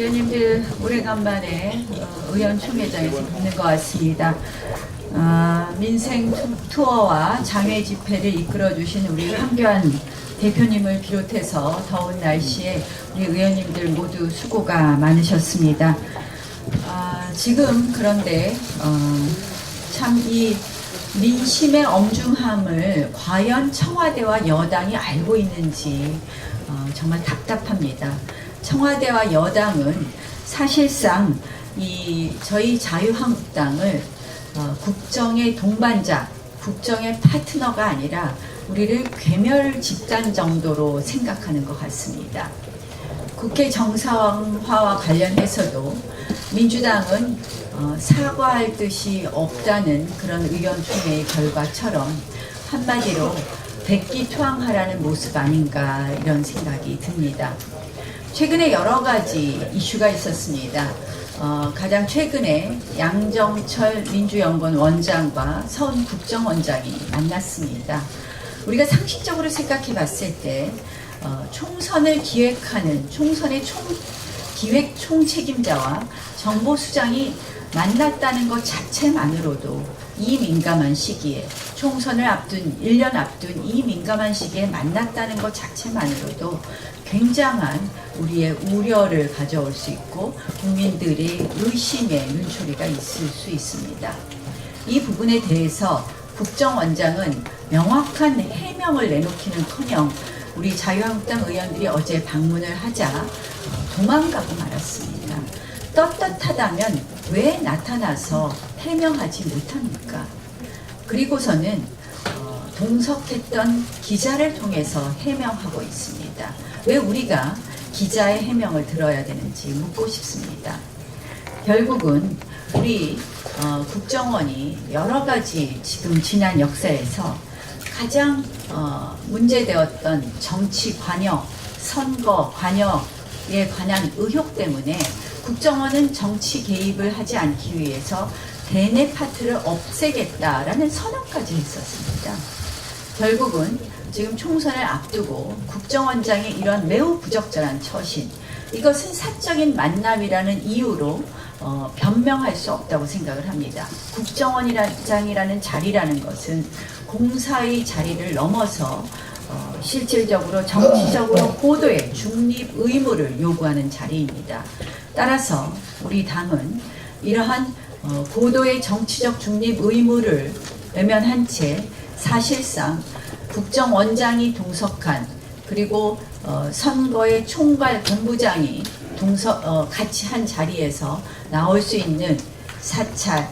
의원님들 오래간만에 의원총회장에서 뵙는 것 같습니다. 민생 투어와 장외 집회를 이끌어주신 우리 황교안 대표님을 비롯해서 더운 날씨에 우리 의원님들 모두 수고가 많으셨습니다. 지금 그런데 참 이 민심의 엄중함을 과연 청와대와 여당이 알고 있는지 정말 답답합니다. 청와대와 여당은 사실상 저희 자유한국당을 국정의 동반자, 국정의 파트너가 아니라 우리를 괴멸 집단 정도로 생각하는 것 같습니다. 국회 정상화와 관련해서도 민주당은 사과할 뜻이 없다는 그런 의원총회의 결과처럼 한마디로 백기투항하라는 모습 아닌가 이런 생각이 듭니다. 최근에 여러 가지 이슈가 있었습니다. 가장 최근에 양정철 민주연구원 원장과 서훈 국정원장이 만났습니다. 우리가 상식적으로 생각해 봤을 때 총선을 기획하는 총선의 기획 총책임자와 정보수장이 만났다는 것 자체만으로도 이 민감한 시기에 총선을 앞둔 1년 앞둔 이 민감한 시기에 만났다는 것 자체만으로도 굉장한 우리의 우려를 가져올 수 있고 국민들의 의심의 눈초리가 있을 수 있습니다. 이 부분에 대해서 국정원장은 명확한 해명을 내놓기는커녕 우리 자유한국당 의원들이 어제 방문을 하자 도망가고 말았습니다. 떳떳하다면 왜 나타나서 해명하지 못합니까? 그리고서는 동석했던 기자를 통해서 해명하고 있습니다. 왜 우리가 기자의 해명을 들어야 되는지 묻고 싶습니다. 결국은 우리 국정원이 여러 가지 지금 지난 역사에서 가장 문제되었던 정치 관여, 선거 관여에 관한 의혹 때문에 국정원은 정치 개입을 하지 않기 위해서 대내 파트를 없애겠다라는 선언까지 했었습니다. 결국은 지금 총선을 앞두고 국정원장의 이런 매우 부적절한 처신, 이것은 사적인 만남이라는 이유로 변명할 수 없다고 생각을 합니다. 국정원장이라는 자리라는 것은 공사의 자리를 넘어서 실질적으로 정치적으로 고도의 중립 의무를 요구하는 자리입니다. 따라서 우리 당은 이러한 고도의 정치적 중립 의무를 외면한 채 사실상 국정원장이 동석한 그리고 선거의 총괄 본부장이 같이 한 자리에서 나올 수 있는 사찰,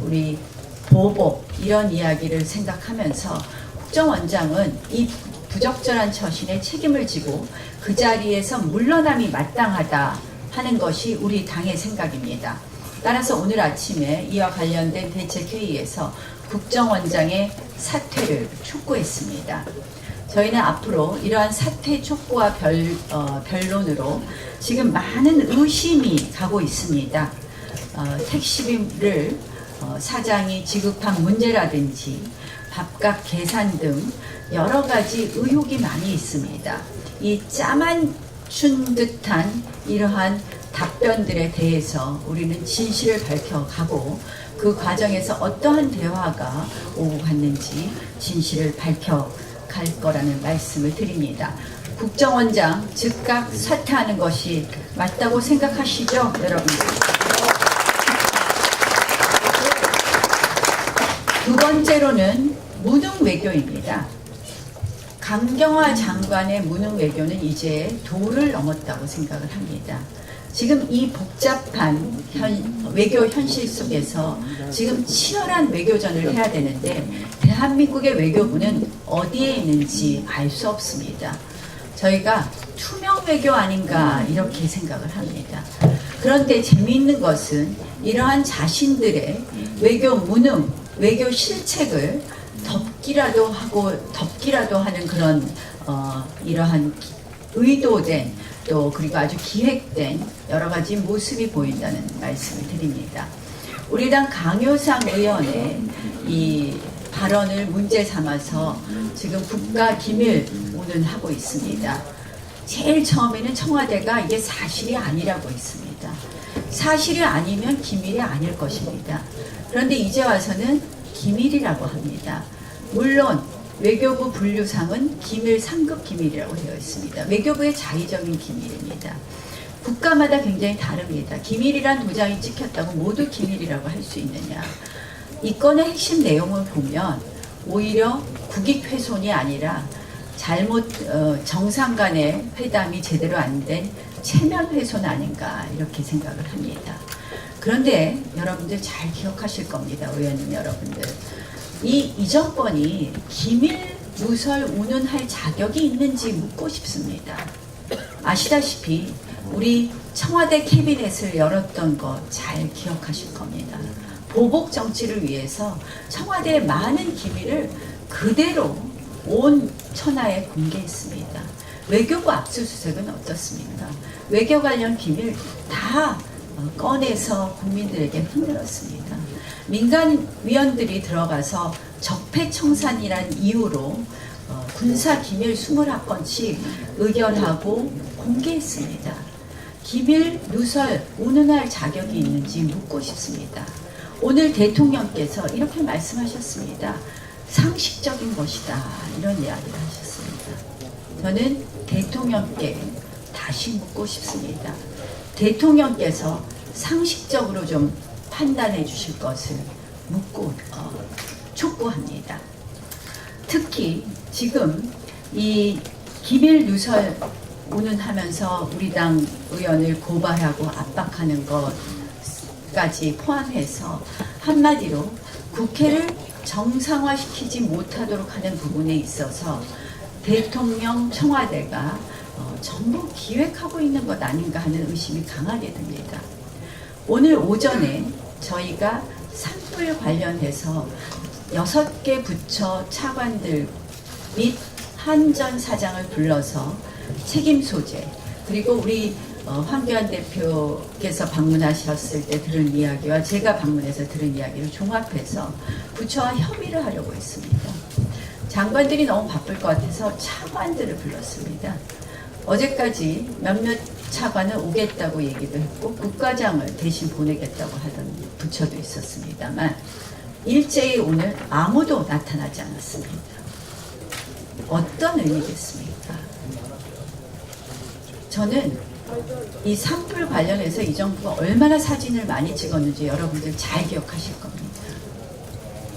우리 보복 이런 이야기를 생각하면서 국정원장은 이 부적절한 처신에 책임을 지고 그 자리에서 물러남이 마땅하다 하는 것이 우리 당의 생각입니다. 따라서 오늘 아침에 이와 관련된 대책회의에서 국정원장의 사퇴를 촉구했습니다. 저희는 앞으로 이러한 사퇴 촉구와 변론으로 지금 많은 의심이 가고 있습니다. 택시비를 사장이 지급한 문제라든지 밥값 계산 등 여러 가지 의혹이 많이 있습니다. 이 짜맞춘 듯한 이러한 답변들에 대해서 우리는 진실을 밝혀가고 그 과정에서 어떠한 대화가 오고 갔는지 진실을 밝혀갈 거라는 말씀을 드립니다. 국정원장 즉각 사퇴하는 것이 맞다고 생각하시죠, 여러분? 두 번째로는 무능 외교입니다. 강경화 장관의 무능 외교는 이제 도를 넘었다고 생각을 합니다. 지금 이 복잡한 외교 현실 속에서 지금 치열한 외교전을 해야 되는데 대한민국의 외교부는 어디에 있는지 알 수 없습니다. 저희가 투명 외교 아닌가 이렇게 생각을 합니다. 그런데 재미있는 것은 이러한 자신들의 외교 무능, 외교 실책을 덮기라도 하는 그런 이러한 의도된 또 그리고 아주 기획된 여러 가지 모습이 보인다는 말씀을 드립니다. 우리 당 강효상 의원의 이 발언을 문제 삼아서 지금 국가기밀 운운하고 있습니다. 제일 처음에는 청와대가 이게 사실이 아니라고 했습니다. 사실이 아니면 기밀이 아닐 것입니다. 그런데 이제 와서는 기밀이라고 합니다. 물론 외교부 분류상은 기밀 3급 기밀이라고 되어 있습니다. 외교부의 자의적인 기밀입니다. 국가마다 굉장히 다릅니다. 기밀이란 도장이 찍혔다고 모두 기밀이라고 할 수 있느냐. 이 건의 핵심 내용을 보면 오히려 국익 훼손이 아니라 잘못 정상 간의 회담이 제대로 안 된 체면 훼손 아닌가 이렇게 생각을 합니다. 그런데 여러분들 잘 기억하실 겁니다. 의원님 여러분들. 이 정권이 기밀 누설 운운할 자격이 있는지 묻고 싶습니다. 아시다시피 우리 청와대 캐비넷을 열었던 거 잘 기억하실 겁니다. 보복 정치를 위해서 청와대의 많은 기밀을 그대로 온 천하에 공개했습니다. 외교부 압수수색은 어떻습니까? 외교 관련 기밀 다 꺼내서 국민들에게 흔들었습니다. 민간위원들이 들어가서 적폐청산이란 이유로 군사기밀 21건씩 의결하고 공개했습니다. 기밀 누설 운운할 자격이 있는지 묻고 싶습니다. 오늘 대통령께서 이렇게 말씀하셨습니다. 상식적인 것이다 이런 이야기를 하셨습니다. 저는 대통령께 다시 묻고 싶습니다. 대통령께서 상식적으로 좀 판단해 주실 것을 묻고 촉구합니다. 특히 지금 이 기밀 누설 운운하면서 우리 당 의원을 고발하고 압박하는 것까지 포함해서 한마디로 국회를 정상화시키지 못하도록 하는 부분에 있어서 대통령 청와대가 전부 기획하고 있는 것 아닌가 하는 의심이 강하게 듭니다. 오늘 오전에 저희가 산불 관련해서 6개 부처 차관들 및 한전 사장을 불러서 책임 소재 그리고 우리 황교안 대표께서 방문하셨을 때 들은 이야기와 제가 방문해서 들은 이야기를 종합해서 부처와 협의를 하려고 했습니다. 장관들이 너무 바쁠 것 같아서 차관들을 불렀습니다. 어제까지 몇몇 차관은 오겠다고 얘기도 했고 국가장을 대신 보내겠다고 하던 부처도 있었습니다만 일제히 오늘 아무도 나타나지 않았습니다. 어떤 의미겠습니까? 저는 이 산불 관련해서 이 정부가 얼마나 사진을 많이 찍었는지 여러분들 잘 기억하실 겁니다.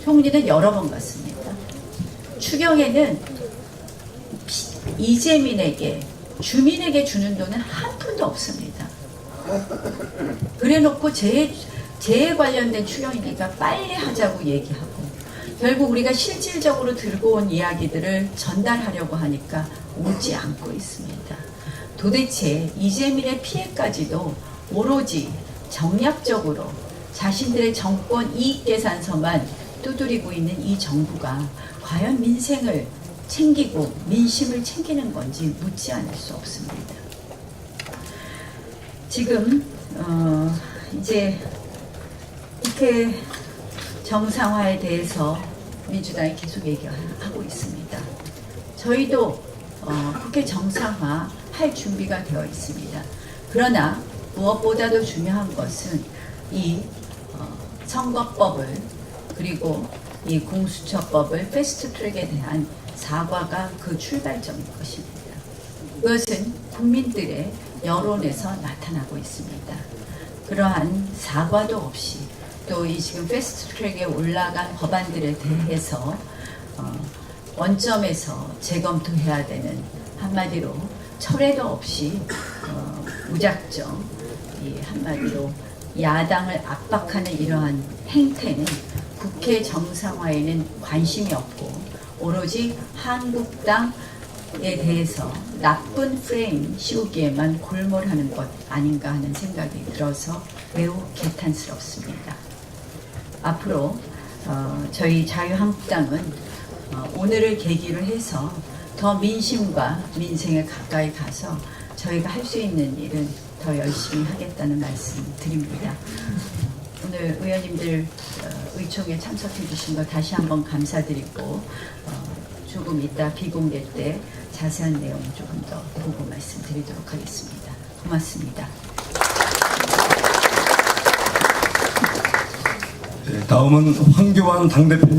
총리는 여러 번 갔습니다. 추경에는 이재민에게 주민에게 주는 돈은 한 푼도 없습니다. 그래놓고 재해 관련된 추경이니까 빨리 하자고 얘기하고 결국 우리가 실질적으로 들고 온 이야기들을 전달하려고 하니까 오지 않고 있습니다. 도대체 이재민의 피해까지도 오로지 정략적으로 자신들의 정권 이익 계산서만 두드리고 있는 이 정부가 과연 민생을 챙기고 민심을 챙기는 건지 묻지 않을 수 없습니다. 지금 이제 국회 정상화에 대해서 민주당이 계속 얘기하고 있습니다. 저희도 국회 정상화 할 준비가 되어 있습니다. 그러나 무엇보다도 중요한 것은 이 선거법을 그리고 이 공수처법을 패스트트랙에 대한 사과가 그 출발점일 것입니다. 그것은 국민들의 여론에서 나타나고 있습니다. 그러한 사과도 없이 또 이 지금 패스트트랙에 올라간 법안들에 대해서 원점에서 재검토해야 되는 한마디로 철회도 없이 무작정 이 한마디로 야당을 압박하는 이러한 행태는 국회 정상화에는 관심이 없고 오로지 한국당에 대해서 나쁜 프레임 씌우기에만 골몰하는 것 아닌가 하는 생각이 들어서 매우 개탄스럽습니다. 앞으로 저희 자유한국당은 오늘을 계기로 해서 더 민심과 민생에 가까이 가서 저희가 할 수 있는 일은 더 열심히 하겠다는 말씀 드립니다. 오늘 의원님들 의총에 참석해 주신 거 다시 한번 감사드리고 조금 이따 비공개 때 자세한 내용 조금 더 보고 말씀드리도록 하겠습니다. 고맙습니다. 다음은 황교안 당대표님.